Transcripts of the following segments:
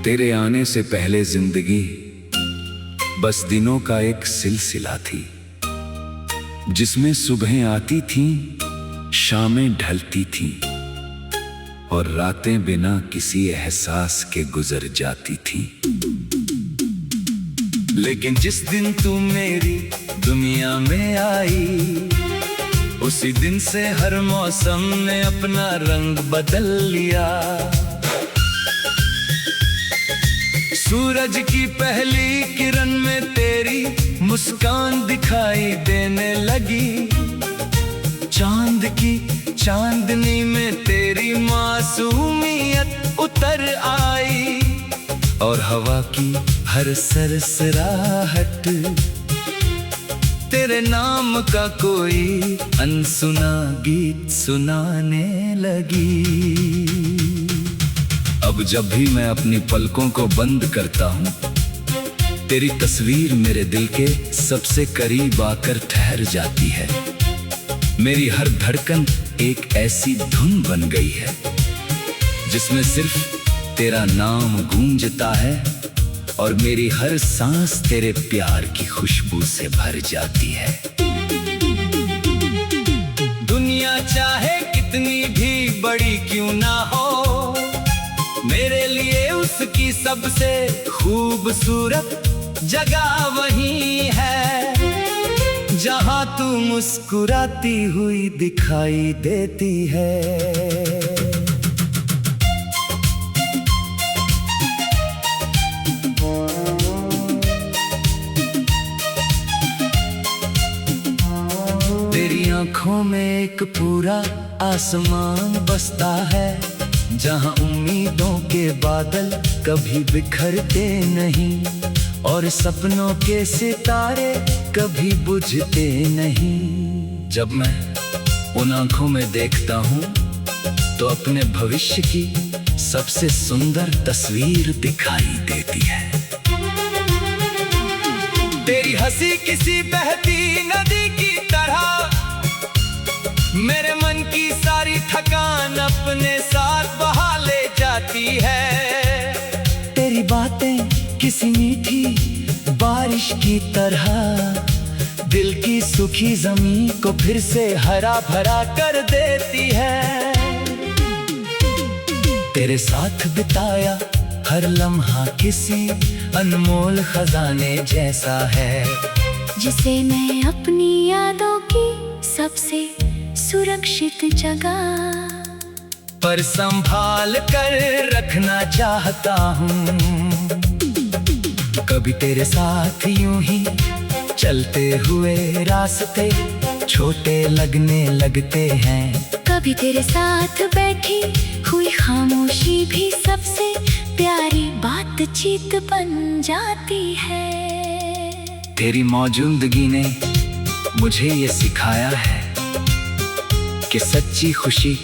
तेरे आने से पहले जिंदगी बस दिनों का एक सिलसिला थी, जिसमें सुबहें आती थीं, शामें ढलती थीं और रातें बिना किसी एहसास के गुजर जाती थीं। लेकिन जिस दिन तू मेरी दुनिया में आई, उसी दिन से हर मौसम ने अपना रंग बदल लिया। सूरज की पहली किरण में तेरी मुस्कान दिखाई देने लगी, चांद की चांदनी में तेरी मासूमियत उतर आई, और हवा की हर सरसराहट तेरे नाम का कोई अनसुना गीत सुनाने लगी। अब जब भी मैं अपनी पलकों को बंद करता हूँ, तेरी तस्वीर मेरे दिल के सबसे करीब आकर ठहर जाती है। मेरी हर धड़कन एक ऐसी धुन बन गई है, जिसमें सिर्फ तेरा नाम गूंजता है, और मेरी हर सांस तेरे प्यार की खुशबू से भर जाती है। दुनिया चाहे कितनी भी बड़ी क्यों ना हो, मेरे लिए उसकी सबसे खूबसूरत जगह वही है, जहां तू मुस्कुराती हुई दिखाई देती है। तेरी आंखों में एक पूरा आसमान बसता है, जहां उम्मीदों के बादल कभी बिखरते नहीं, और सपनों के सितारे कभी बुझते नहीं। जब मैं उन आंखों में देखता हूँ, तो अपने भविष्य की सबसे सुंदर तस्वीर दिखाई देती है। तेरी हंसी किसी बहती नदी की तरह मेरे मन की सारी थकान अपने साथ बहा ले जाती है। तेरी बातें किसी मीठी बारिश की तरह दिल की सूखी जमीन को फिर से हरा भरा कर देती है। तेरे साथ बिताया हर लम्हा किसी अनमोल खजाने जैसा है, जिसे मैं अपनी यादों की सबसे सुरक्षित जगह पर संभाल कर रखना चाहता हूँ। कभी तेरे साथ यूं ही चलते हुए रास्ते छोटे लगने लगते हैं, कभी तेरे साथ बैठी हुई खामोशी भी सबसे प्यारी बातचीत बन जाती है। तेरी मौजूदगी ने मुझे ये सिखाया है कि सच्ची खुशी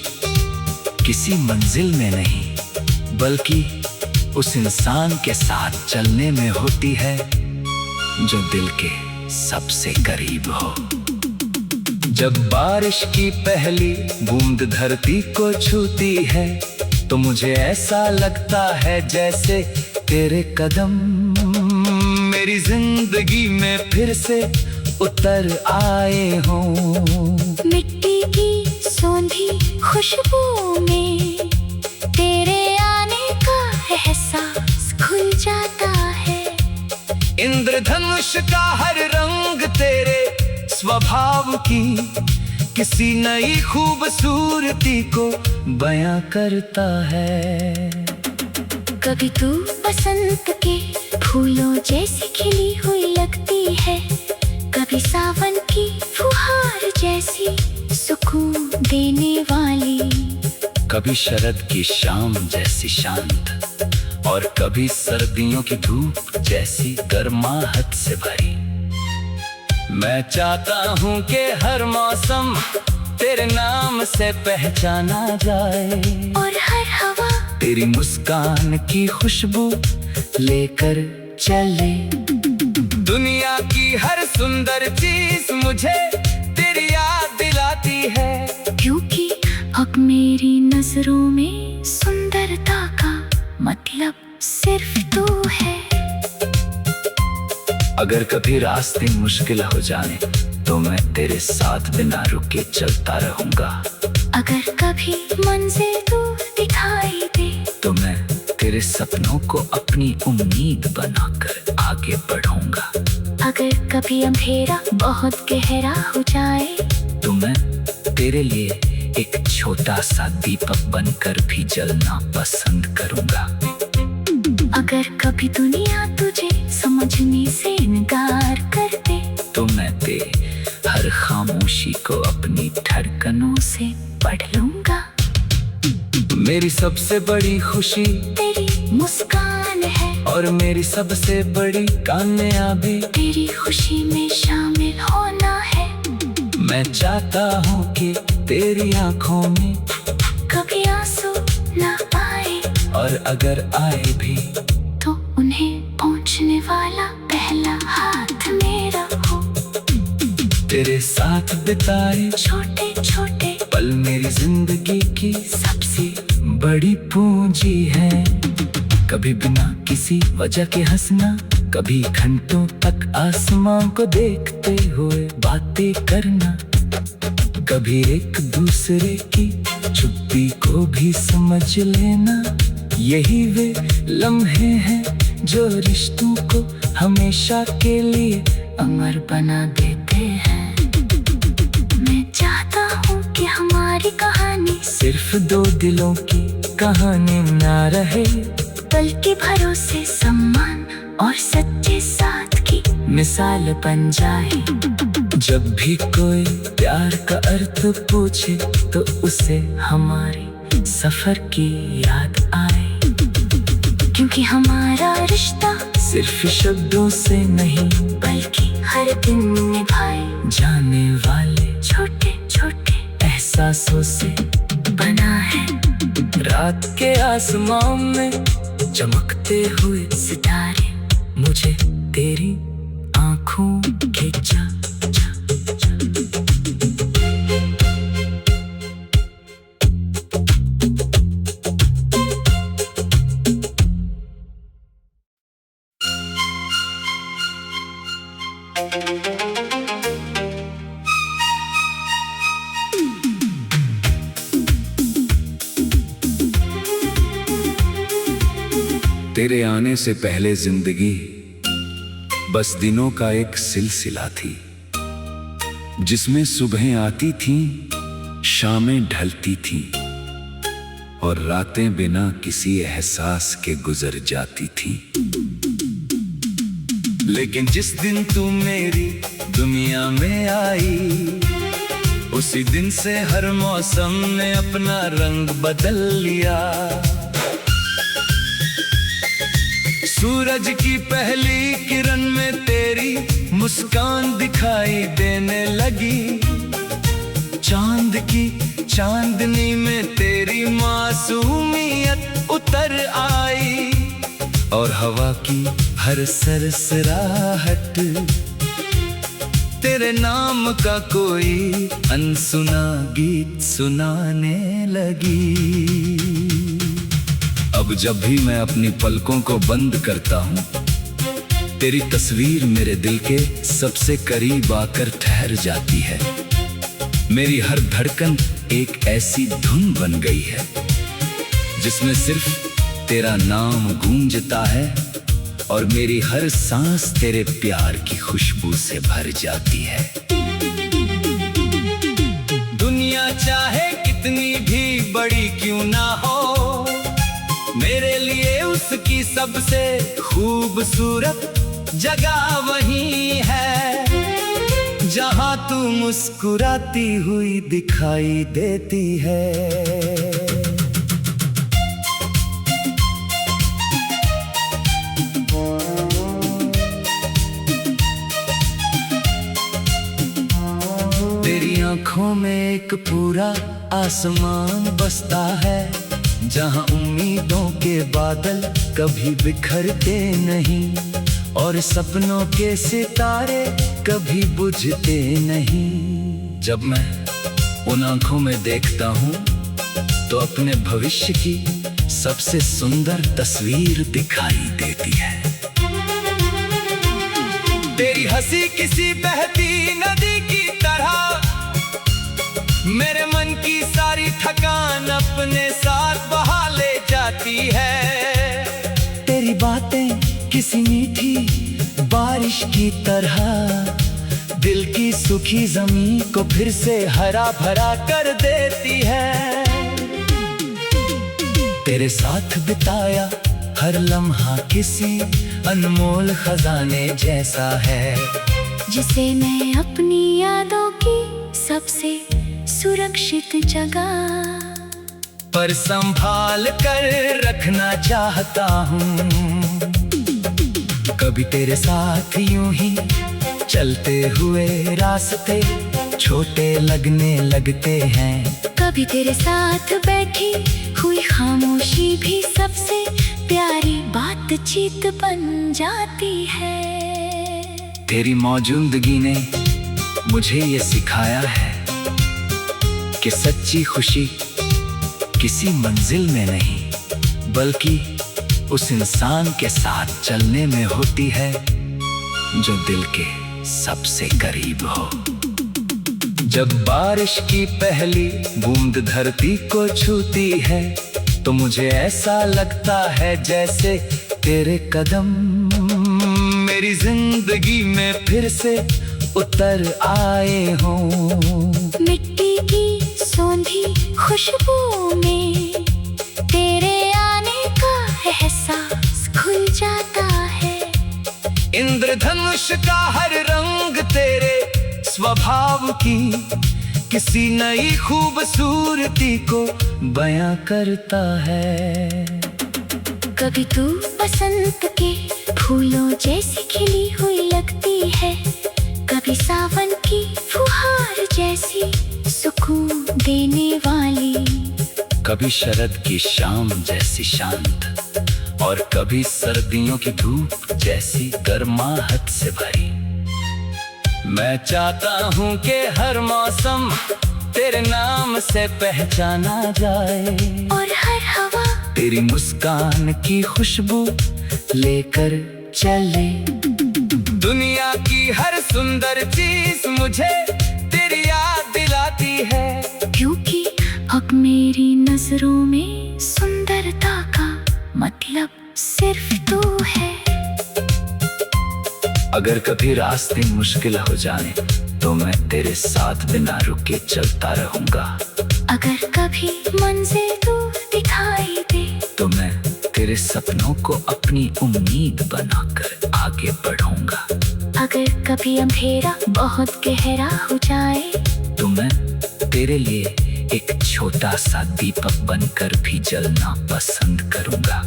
किसी मंजिल में नहीं, बल्कि उस इंसान के साथ चलने में होती है जो दिल के सबसे करीब हो। जब बारिश की पहली बूंद धरती को छूती है, तो मुझे ऐसा लगता है जैसे तेरे कदम मेरी जिंदगी में फिर से उतर आए हों। मिट्टी की सोंधी खुशबू में तेरे आने का एहसास खुल जाता है। इंद्रधनुष का हर रंग तेरे स्वभाव की किसी नई खूबसूरती को बयां करता है। कभी तू बसंत के फूलों जैसी खिली हुई लगती है, कभी सावन की फुहार जैसी सुकून देने वाली, कभी शरद की शाम जैसी शांत, और कभी सर्दियों की धूप जैसी गर्माहट से भरी। मैं चाहता हूँ कि हर मौसम तेरे नाम से पहचाना जाए, और हर हवा तेरी मुस्कान की खुशबू लेकर चले। दुनिया की की हर सुंदर चीज मुझे तेरी याद दिलाती है। क्योंकि अब मेरी नजरों में सुंदरता का मतलब सिर्फ तू है। अगर कभी रास्ते मुश्किल हो जाए तो मैं तेरे साथ बिना रुके चलता रहूंगा। अगर कभी मंजिल दूर दिखाई दे तो मैं तेरे सपनों को अपनी उम्मीद बनाकर आगे बढ़ूंगा। अगर कभी अंधेरा बहुत गहरा हो जाए तो मैं तेरे लिए एक छोटा सा दीपक बनकर भी जलना पसंद करूंगा। अगर कभी दुनिया तुझे समझने से इनकार कर दे तो मैं तेरे हर खामोशी को अपनी धड़कनों से पढ़ लूंगा। मेरी सबसे बड़ी खुशी तेरी मुस्कान है और मेरी सबसे बड़ी कामयाबी तेरी खुशी में शामिल होना है। मैं चाहता हूँ कि तेरी आंखों में कभी आंसू ना आए और अगर आए भी तो उन्हें पहुंचने वाला पहला हाथ मेरा हो। तेरे साथ बिताए छोटे छोटे पल मेरी जिंदगी की सबसे बड़ी पूंजी है। कभी बिना किसी वजह के हंसना, कभी घंटों तक आसमां को देखते हुए बातें करना, कभी एक दूसरे की चुप्पी को भी समझ लेना, यही वे लम्हे हैं जो रिश्तों को हमेशा के लिए अमर बना देते हैं। मैं चाहता हूँ कि हमारी कहानी सिर्फ दो दिलों की कहानी ना रहे, बल्कि भरोसे, सम्मान और सच्चे साथ की मिसाल बन जाए। जब भी कोई प्यार का अर्थ पूछे तो उसे हमारे सफर की याद आए। क्योंकि हमारा रिश्ता सिर्फ शब्दों से नहीं बल्कि हर दिन निभाए जाने वाले छोटे छोटे एहसासों से बना है। रात के आसमां में चमकते हुए सितारे मुझे तेरी आंखों के तेरे आने से पहले जिंदगी बस दिनों का एक सिलसिला थी, जिसमें सुबहें आती थीं, शामें ढलती थीं और रातें बिना किसी एहसास के गुजर जाती थीं। लेकिन जिस दिन तू मेरी दुनिया में आई, उसी दिन से हर मौसम ने अपना रंग बदल लिया। सूरज की पहली किरण में तेरी मुस्कान दिखाई देने लगी, चांद की चांदनी में तेरी मासूमियत उतर आई और हवा की हर सरसराहट तेरे नाम का कोई अनसुना गीत सुनाने लगी। अब जब भी मैं अपनी पलकों को बंद करता हूँ, तेरी तस्वीर मेरे दिल के सबसे करीब आकर ठहर जाती है। मेरी हर धड़कन एक ऐसी धुन बन गई है जिसमें सिर्फ तेरा नाम गूंजता है और मेरी हर सांस तेरे प्यार की खुशबू से भर जाती है। दुनिया चाहे कितनी भी बड़ी क्यों ना हो, मेरे लिए उसकी सबसे खूबसूरत जगह वही है जहां तू मुस्कुराती हुई दिखाई देती है। तेरी आंखों में एक पूरा आसमान बसता है, जहां उम्मीदों के बादल कभी बिखरते नहीं और सपनों के सितारे कभी बुझते नहीं। जब मैं उन आंखों में देखता हूँ तो अपने भविष्य की सबसे सुंदर तस्वीर दिखाई देती है। तेरी हंसी किसी बहती नदी की तरह मेरे मन की सारी थकान अपने साथ बहा ले जाती है। तेरी बातें किसी मीठी बारिश की तरह दिल की सूखी जमीन को फिर से हरा भरा कर देती है। तेरे साथ बिताया हर लम्हा किसी अनमोल खजाने जैसा है, जिसे मैं अपनी यादों की सबसे सुरक्षित जगह पर संभाल कर रखना चाहता हूँ। कभी तेरे साथ यूं ही चलते हुए रास्ते छोटे लगने लगते हैं, कभी तेरे साथ बैठी हुई खामोशी भी सबसे प्यारी बातचीत बन जाती है। तेरी मौजूदगी ने मुझे ये सिखाया है कि सच्ची खुशी किसी मंजिल में नहीं बल्कि उस इंसान के साथ चलने में होती है जो दिल के सबसे करीब हो। जब बारिश की पहली बूंद धरती को छूती है तो मुझे ऐसा लगता है जैसे तेरे कदम मेरी जिंदगी में फिर से उतर आए हों। मिट्टी की सौंधी खुशबू में तेरे आने का एहसास खुल जाता है। इंद्रधनुष का हर रंग तेरे स्वभाव की किसी नई खूबसूरती को बयां करता है। कभी तू बसंत के फूलों जैसी खिली हुई लगती है, कभी सावन की फुहार जैसी सुकून देने वाली, कभी शरद की शाम जैसी शांत और कभी सर्दियों की धूप जैसी गर्माहट से भरी। मैं चाहता हूँ कि हर मौसम तेरे नाम से पहचाना जाए और हर हवा तेरी मुस्कान की खुशबू लेकर चले। दुनिया की हर सुंदर चीज मुझे तेरी याद दिलाती है, क्योंकि अब मेरी नजरों में सुंदरता का मतलब सिर्फ तू है। अगर कभी रास्ते मुश्किल हो जाए तो मैं तेरे साथ बिना रुके चलता रहूंगा। अगर कभी मंजिल दूर दिखाई दे तो मैं तेरे सपनों को अपनी उम्मीद बनाकर आगे बढ़ूंगा। अगर कभी अंधेरा बहुत गहरा हो जाए तो मैं तेरे लिए एक छोटा सा दीपक बनकर भी जलना पसंद करूंगा।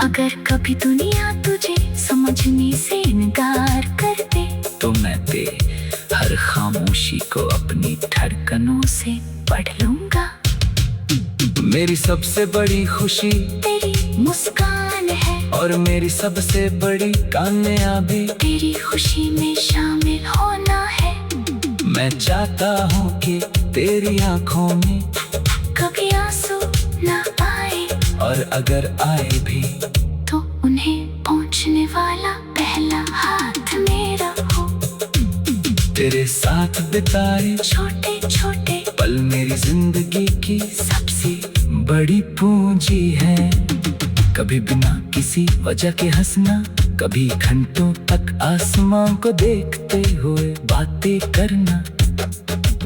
अगर कभी दुनिया तुझे समझने से इनकार कर दे तो मैं तेरे हर खामोशी को अपनी धड़कनों से पढ़ लूंगा। मेरी सबसे बड़ी खुशी तेरी मुस्कान है और मेरी सबसे बड़ी कामयाबी तेरी खुशी में शामिल होना है। मैं चाहता हूँ कि तेरी आंखों में कभी आंसू ना आए और अगर आए भी तो उन्हें पहुँचने वाला पहला हाथ मेरा हो। तेरे साथ बिताए छोटे छोटे पल मेरी जिंदगी की सबसे बड़ी पूंजी है। कभी बिना किसी वजह के हंसना, कभी घंटों तक आसमान को देखते हुए बातें करना,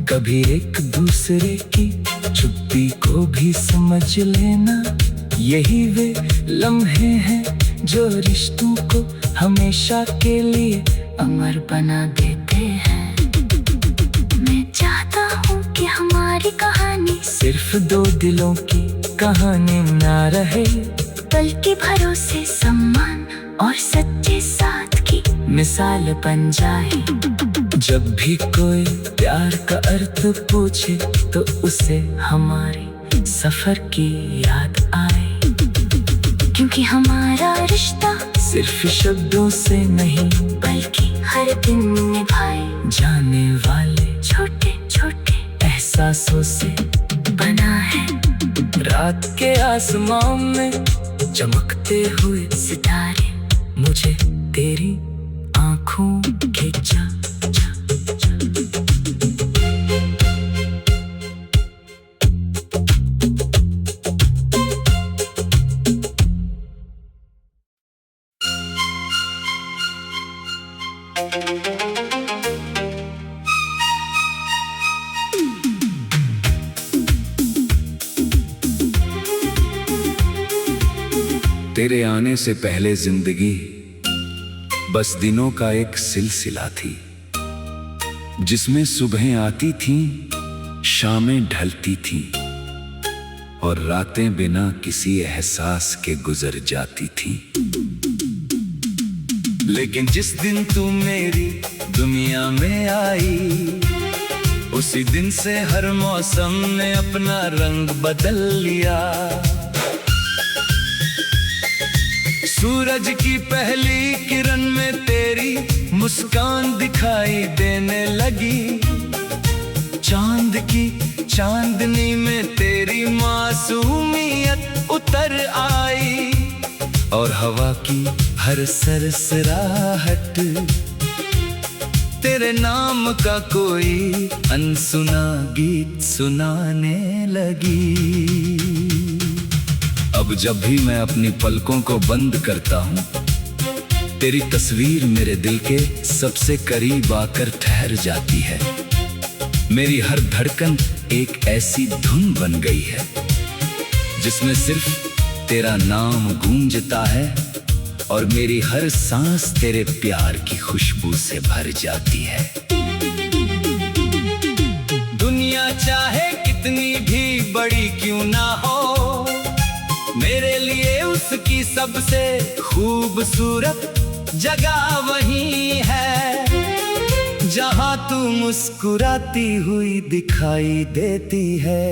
कभी एक दूसरे की चुप्पी को भी समझ लेना, यही वे लम्हे हैं जो रिश्तों को हमेशा के लिए अमर बना देते हैं। मैं चाहता हूँ कि हमारी कहानी सिर्फ दो दिलों की कहानी ना रहे बल्कि भरोसे, सम्मान और सच्चे साथ की मिसाल बन जाए। जब भी कोई प्यार का अर्थ पूछे तो उसे हमारे सफर की याद आए, क्योंकि हमारा रिश्ता सिर्फ शब्दों से नहीं बल्कि हर दिन निभाए जाने वाले छोटे छोटे एहसासों से बना है रात के आसमान में चमकते हुए सितारे। मुझे तेरी आंखों के तेरे आने से पहले जिंदगी बस दिनों का एक सिलसिला थी, जिसमें सुबहें आती थीं, शामें ढलती थीं और रातें बिना किसी एहसास के गुजर जाती थीं। लेकिन जिस दिन तू मेरी दुनिया में आई, उसी दिन से हर मौसम ने अपना रंग बदल लिया। सूरज की पहली किरण में तेरी मुस्कान दिखाई देने लगी, चांद की चांदनी में तेरी मासूमियत उतर आई, और हवा की हर सरसराहट तेरे नाम का कोई अनसुना गीत सुनाने लगी। अब जब भी मैं अपनी पलकों को बंद करता हूँ, तेरी तस्वीर मेरे दिल के सबसे करीब आकर ठहर जाती है। मेरी हर धड़कन एक ऐसी धुन बन गई है, जिसमें सिर्फ तेरा नाम गूंजता है, और मेरी हर सांस तेरे प्यार की खुशबू से भर जाती है। दुनिया चाहे कितनी भी बड़ी क्यों ना हो, मेरे लिए उसकी सबसे खूबसूरत जगह वही है, जहां तू मुस्कुराती हुई दिखाई देती है।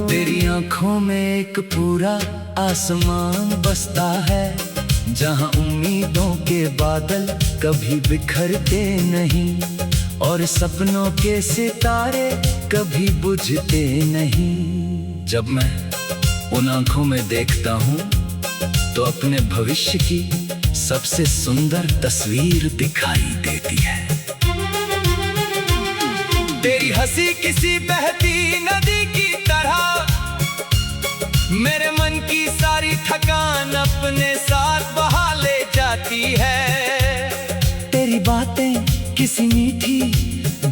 तेरी आंखों में एक पूरा आसमान बसता है, जहां उम्मीदों के बादल कभी बिखरते नहीं, और सपनों के सितारे कभी बुझते नहीं। जब मैं उन आंखों में देखता हूँ, तो अपने भविष्य की सबसे सुंदर तस्वीर दिखाई देती है। तेरी हंसी किसी बहती नदी की तरह मेरे मन की सारी थकान अपने साथ बहा ले जाती है। तेरी बातें किसी मीठी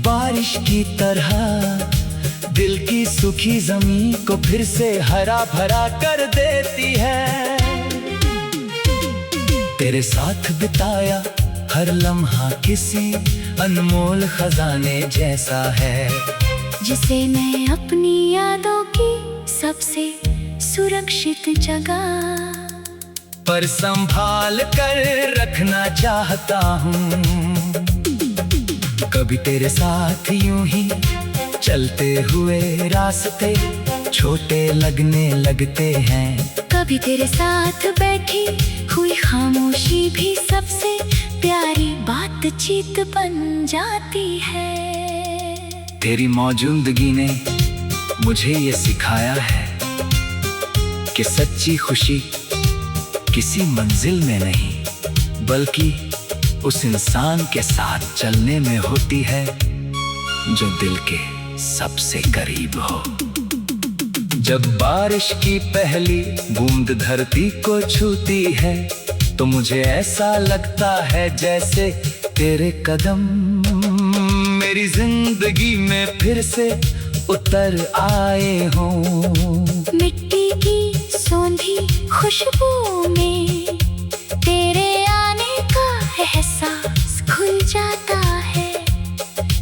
बारिश की तरह दिल की सूखी जमीन को फिर से हरा भरा कर देती है। तेरे साथ बिताया हर लम्हा किसी अनमोल खजाने जैसा है, जिसे मैं अपनी यादों की सबसे सुरक्षित जगह पर संभाल कर रखना चाहता हूँ। कभी तेरे साथ यूं ही चलते हुए रास्ते छोटे लगने लगते हैं, कभी तेरे साथ बैठी हुई खामोशी भी सबसे प्यारी बातचीत बन जाती है। तेरी मौजूदगी ने मुझे ये सिखाया है कि सच्ची खुशी किसी मंजिल में नहीं, बल्कि उस इंसान के साथ चलने में होती है जो दिल के सबसे करीब हो। जब बारिश की पहली बूंद धरती को छूती है, तो मुझे ऐसा लगता है जैसे तेरे कदम मेरी जिंदगी में फिर से उतर आए हों। मिट्टी की सौंधी खुशबू में तेरे आने का एहसास खुल जाता है।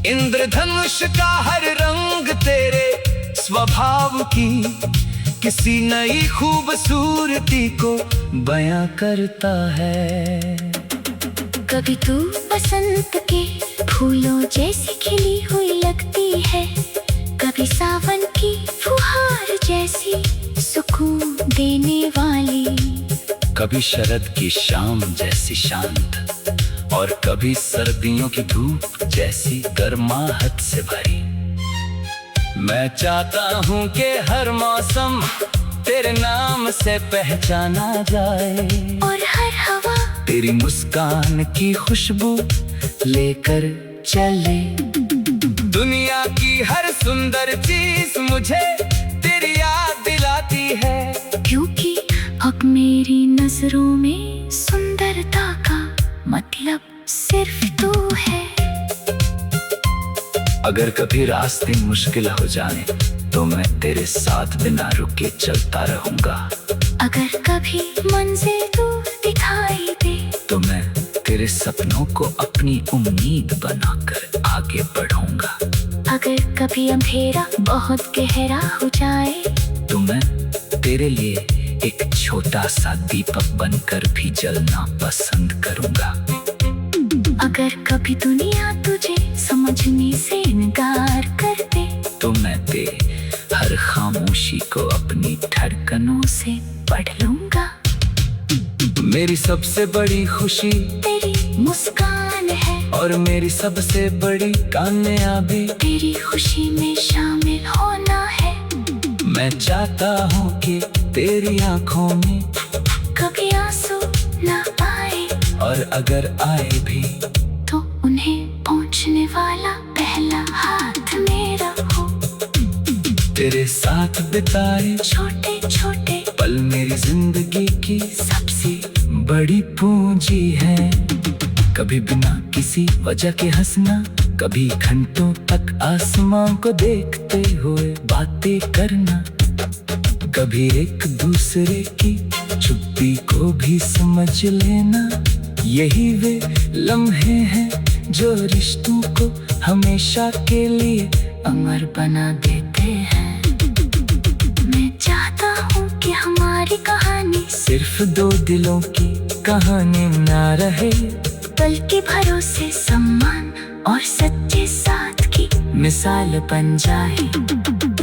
इंद्रधनुष का हर रंग तेरे स्वभाव की किसी नई खूबसूरती को बयां करता है। कभी तू बसंत के फूलों जैसी खिली हुई लगती है, कभी सावन की फुहार जैसी सुकून देने वाली, कभी शरद की शाम जैसी शांत और कभी सर्दियों की धूप जैसी गर्माहट से भरी। मैं चाहता हूँ कि हर मौसम तेरे नाम से पहचाना जाए और हर हवा तेरी मुस्कान की खुशबू लेकर चले। दुनिया की हर सुंदर चीज मुझे तेरी याद दिलाती है, क्योंकि अब मेरी नजरों में सुंदरता का मतलब सिर्फ तू है। अगर कभी रास्ते मुश्किल हो जाए तो मैं तेरे साथ बिना रुके चलता रहूंगा। अगर कभी मंजिल दूर दिखाई दे तो मैं तेरे सपनों को अपनी उम्मीद बनाकर आगे बढ़ूंगा। अगर कभी अंधेरा बहुत गहरा हो जाए तो मैं तेरे लिए एक छोटा सा दीपक बनकर भी जलना पसंद करूंगा। अगर कभी दुनिया तुझे समझने से इनकार कर दे तो मैं तेरे हर खामोशी को अपनी धड़कनों से पढ़ लूंगा। मेरी सबसे बड़ी खुशी तेरी मुस्कान है और मेरी सबसे बड़ी कामयाबी तेरी खुशी में शामिल होना है। मैं चाहता हूँ कि तेरी आंखों में कभी आंसू ना आए और अगर आए भी तो उन्हें पहुँचने वाला पहला हाथ मेरा हो। तेरे साथ बिताए छोटे छोटे पल मेरी जिंदगी की सबसे बड़ी पूंजी है। कभी बिना किसी वजह के हंसना, कभी घंटों तक आसमां को देखते हुए बातें करना, कभी एक दूसरे की चुप्पी को भी समझ लेना, यही वे लम्हे हैं जो रिश्तों को हमेशा के लिए अमर बना देते हैं। मैं चाहता हूँ कि हमारी कहानी सिर्फ दो दिलों की कहानी ना रहे, बल्कि भरोसे, सम्मान और सच्चे साथ की मिसाल बन जाए।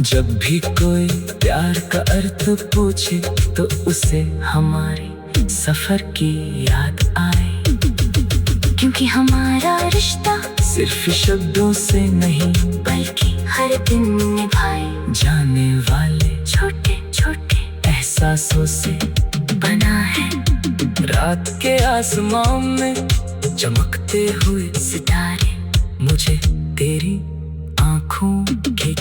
जब भी कोई प्यार का अर्थ पूछे तो उसे हमारे सफर की याद आए, क्योंकि हमारा रिश्ता सिर्फ शब्दों से नहीं बल्कि हर दिन निभाए जाने वाले छोटे छोटे एहसासों से बना है। रात के आसमां में चमकते हुए सितारे मुझे तेरी आंखों के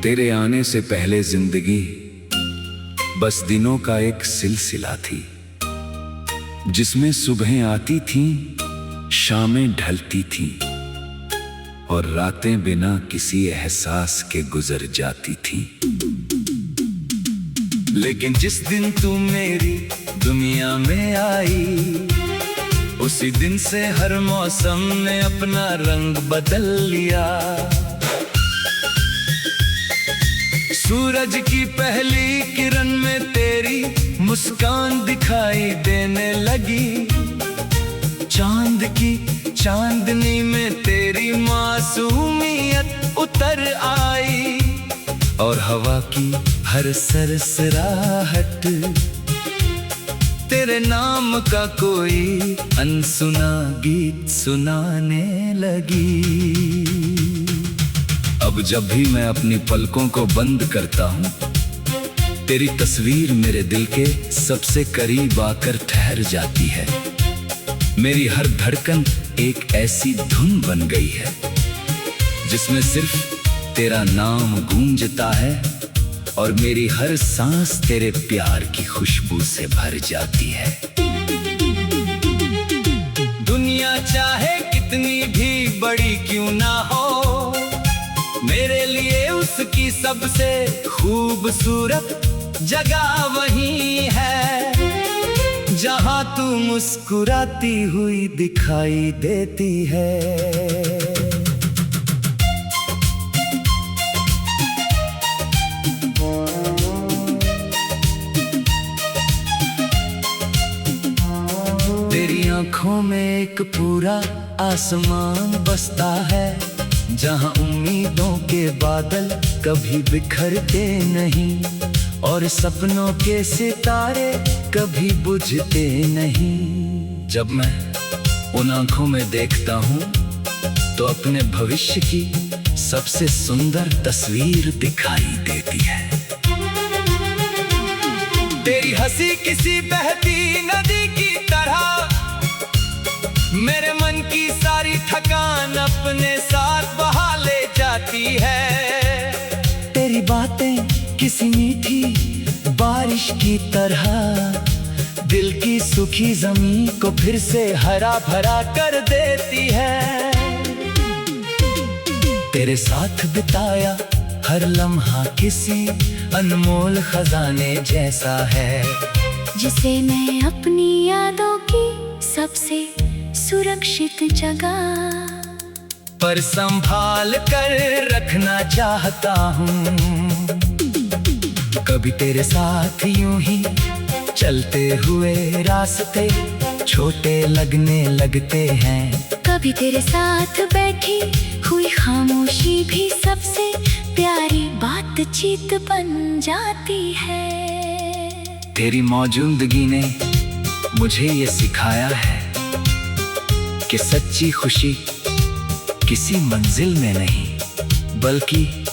तेरे आने से पहले जिंदगी बस दिनों का एक सिलसिला थी, जिसमें सुबहें आती थीं, शामें ढलती थीं और रातें बिना किसी एहसास के गुजर जाती थीं। लेकिन जिस दिन तू मेरी दुनिया में आई, उसी दिन से हर मौसम ने अपना रंग बदल लिया। सूरज की पहली किरण में तेरी मुस्कान दिखाई देने लगी, चांद की चांदनी में तेरी मासूमियत उतर आई और हवा की हर सरसराहट तेरे नाम का कोई अनसुना गीत सुनाने लगी। अब जब भी मैं अपनी पलकों को बंद करता हूँ, तेरी तस्वीर मेरे दिल के सबसे करीब आकर ठहर जाती है। मेरी हर धड़कन एक ऐसी धुन बन गई है जिसमें सिर्फ तेरा नाम गूंजता है और मेरी हर सांस तेरे प्यार की खुशबू से भर जाती है। दुनिया चाहे कितनी भी बड़ी क्यों ना हो, मेरे लिए उसकी सबसे खूबसूरत जगह वही है जहाँ तू मुस्कुराती हुई दिखाई देती है। तेरी आंखों में एक पूरा आसमान बसता है जहाँ उम्मीदों के बादल कभी बिखरते नहीं और सपनों के सितारे कभी बुझते नहीं। जब मैं उन आंखों में देखता हूँ तो अपने भविष्य की सबसे सुंदर तस्वीर दिखाई देती है। तेरी हंसी किसी बहती नदी की तरह मेरे मन की सारी थकान अपने साथ बहा ले जाती है। तेरी बातें किसी मीठी बारिश की तरह दिल की सूखी जमीन को फिर से हरा भरा कर देती है। तेरे साथ बिताया हर लम्हा किसी अनमोल खजाने जैसा है जिसे मैं अपनी यादों की सबसे सुरक्षित जगह पर संभाल कर रखना चाहता हूँ। कभी तेरे साथ यूं ही चलते हुए रास्ते छोटे लगने लगते हैं, कभी तेरे साथ बैठी हुई खामोशी भी सबसे प्यारी बातचीत बन जाती है। तेरी मौजूदगी ने मुझे ये सिखाया है कि सच्ची खुशी किसी मंजिल में नहीं बल्कि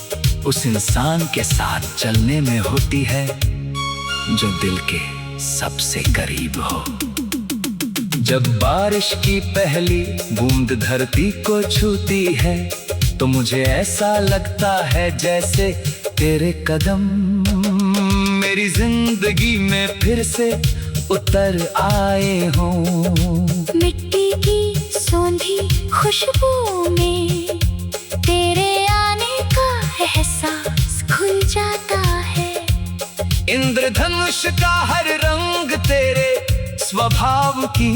उस इंसान के साथ चलने में होती है जो दिल के सबसे करीब हो। जब बारिश की पहली बूंद धरती को छूती है तो मुझे ऐसा लगता है जैसे तेरे कदम मेरी जिंदगी में फिर से उतर आए हों। मिट्टी की सौंधी खुशबू में तेरे आने का एहसास खुल जाता है। इंद्रधनुष का हर रंग तेरे स्वभाव की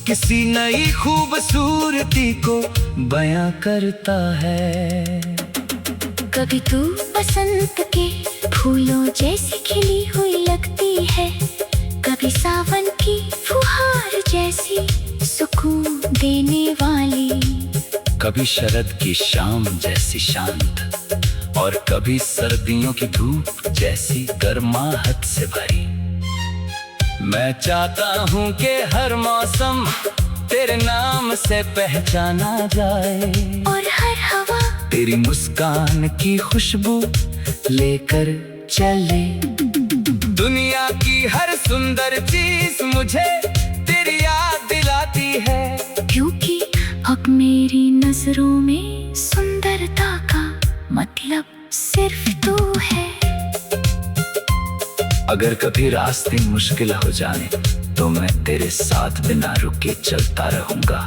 किसी नई खूबसूरती को बयां करता है। कभी तू बसंत के फूलों जैसी खिली हुई लगती है, कभी सावन की फुहार जैसी सुकून देने वाली, कभी शरद की शाम जैसी शांत और कभी सर्दियों की धूप जैसी गर्माहट से भरी। मैं चाहता हूँ कि हर मौसम तेरे नाम से पहचाना जाए और हर हवा तेरी मुस्कान की खुशबू लेकर चले। दुनिया की हर सुंदर चीज मुझे तेरी याद दिलाती है, क्योंकि अब मेरी नजरों में सुंदरता का मतलब सिर्फ तू है। अगर कभी रास्ते मुश्किल हो जाए तो मैं तेरे साथ बिना रुके चलता रहूंगा।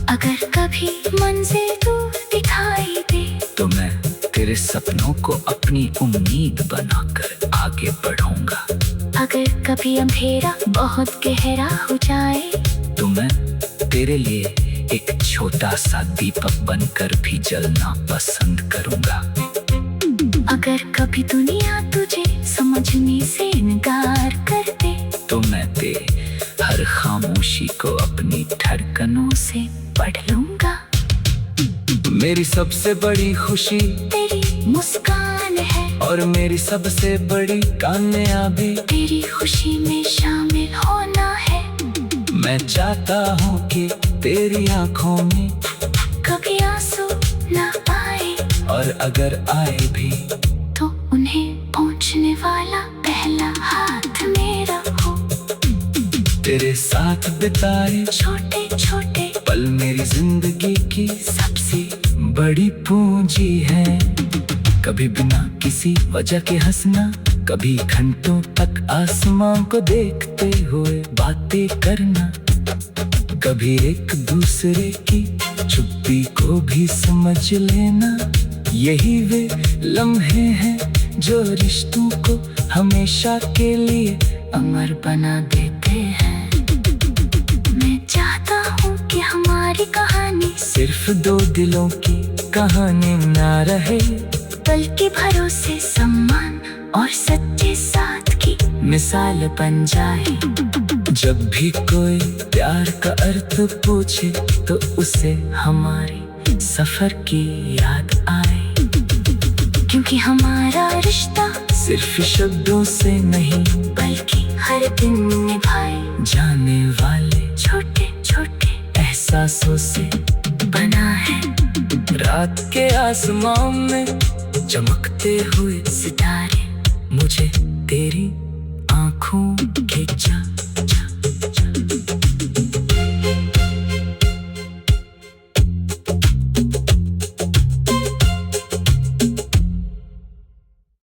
अगर कभी मंजिल दूर दिखाई दे तो मैं तेरे सपनों को अपनी उम्मीद बनाकर आगे बढ़ूंगा। अगर कभी अंधेरा बहुत गहरा हो जाए तो मैं तेरे लिए एक छोटा सा दीपक बनकर भी जलना पसंद करूंगा। अगर कभी दुनिया तुझे समझने से इनकार कर दे तो मैं तेरे हर खामोशी को अपनी धड़कनों से पढ़ लूंगा। मेरी सबसे बड़ी खुशी तेरी मुस्कान है और मेरी सबसे बड़ी कामयाबी तेरी खुशी में शामिल होना है। मैं चाहता हूँ कि तेरी आंखों में कभी आंसू ना आए और अगर आए भी तो उन्हें पहुँचने वाला पहला हाथ मेरा हो। तेरे साथ बिताए छोटे छोटे पल मेरी जिंदगी की सबसे बड़ी पूंजी है। कभी बिना किसी वजह के हंसना, कभी घंटों तक आसमान को देखते हुए बातें करना, कभी एक दूसरे की चुप्पी को भी समझ लेना। यही वे लम्हे हैं जो रिश्तों को हमेशा के लिए अमर बना देते हैं। मैं चाहता हूँ कि हमारी कहानी सिर्फ दो दिलों की कहानी ना रहे, बल्कि भरोसे, सम्मान और सच्चे साथ की मिसाल बन जाए। जब भी कोई प्यार का अर्थ पूछे तो उसे हमारे सफर की याद आए, क्योंकि हमारा रिश्ता सिर्फ शब्दों से नहीं बल्कि हर दिन निभाए जाने वाले छोटे छोटे एहसासों से बना है। रात के आसमान में चमकते हुए सितारे मुझे तेरी आँखों